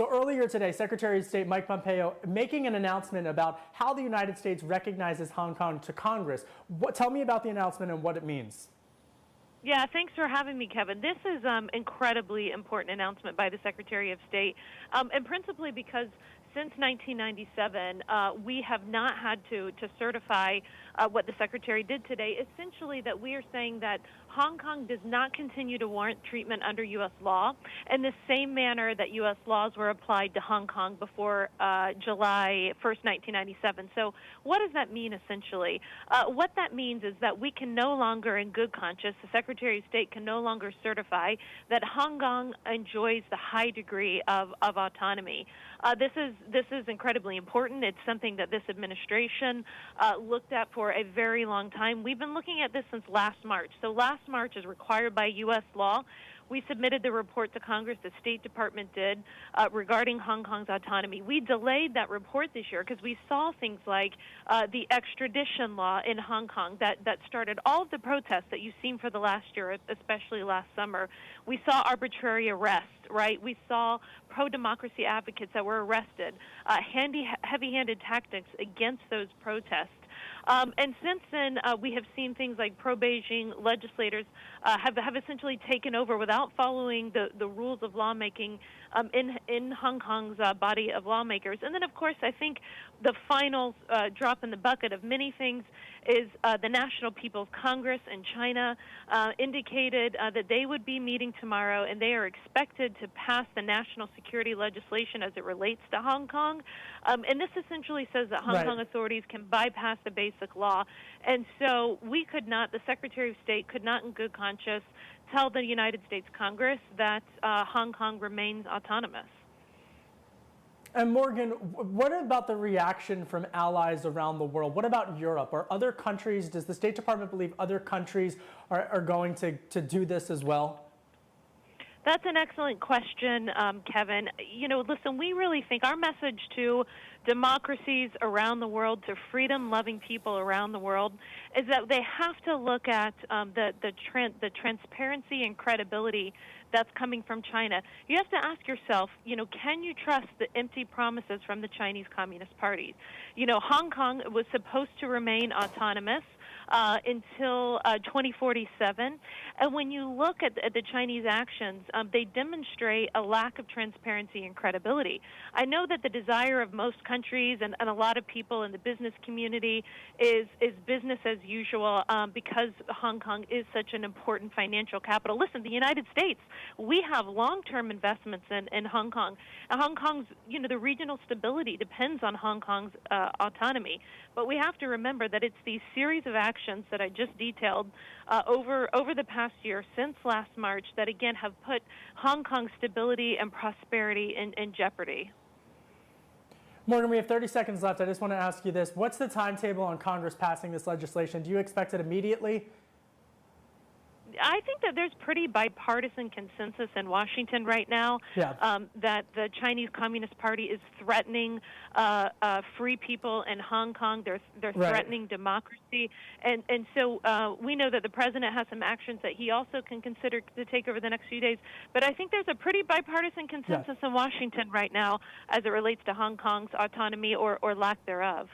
So earlier today, Secretary of State Mike Pompeo making an announcement about how the United States recognizes Hong Kong to Congress. Tell me about the announcement and what it means. Yeah, thanks for having me, Kevin. This is incredibly important announcement by the Secretary of State, and principally because since 1997, we have not had to certify what the Secretary did today, essentially that we are saying that Hong Kong does not continue to warrant treatment under U.S. law in the same manner that U.S. laws were applied to Hong Kong before July 1st, 1997. So what does that mean, essentially? What that means is that we can no longer, in good conscience, the Secretary of State can no longer certify that Hong Kong enjoys the high degree of autonomy. This is incredibly important. It's something that this administration looked at for a very long time. We've been looking at this since last March. So last March, as required by U.S. law, we submitted the report to Congress, the State Department did, regarding Hong Kong's autonomy. We delayed that report this year because we saw things like the extradition law in Hong Kong that started all of the protests that you've seen for the last year, especially last summer. We saw arbitrary arrest, right? We saw pro-democracy advocates that were arrested, heavy-handed tactics against those protests. And since then, we have seen things like pro-Beijing legislators have essentially taken over without following the rules of lawmaking in Hong Kong's body of lawmakers. And then, of course, I think the final drop in the bucket of many things is the National People's Congress in China indicated that they would be meeting tomorrow, and they are expected to pass the national security legislation as it relates to Hong Kong. And this essentially says that Hong Kong authorities can bypass the basic law. And so we could not, the Secretary of State could not in good conscience tell the United States Congress that Hong Kong remains autonomous. And Morgan, what about the reaction from allies around the world? What about Europe? Are other countries, does the State Department believe other countries are going to do this as well? That's an excellent question, Kevin. You know, listen, we really think our message to democracies around the world, to freedom-loving people around the world, is that they have to look at the transparency and credibility that's coming from China. You have to ask yourself, you know, can you trust the empty promises from the Chinese Communist Party? You know, Hong Kong was supposed to remain autonomous until 2047. And when you look at the Chinese actions, they demonstrate a lack of transparency and credibility. I know that the desire of most countries and a lot of people in the business community is business as usual because Hong Kong is such an important financial capital. Listen, the United States, we have long-term investments in Hong Kong. And Hong Kong's, you know, the regional stability depends on Hong Kong's autonomy. But we have to remember that it's these series of actions that I just detailed over the past year since last March that, again, have put Hong Kong's stability and prosperity in jeopardy. Morgan, we have 30 seconds left. I just want to ask you this. What's the timetable on Congress passing this legislation? Do you expect it immediately? I think that there's pretty bipartisan consensus in Washington right now that the Chinese Communist Party is threatening free people in Hong Kong. They're threatening democracy. And so we know that the president has some actions that he also can consider to take over the next few days. But I think there's a pretty bipartisan consensus in Washington right now as it relates to Hong Kong's autonomy or lack thereof.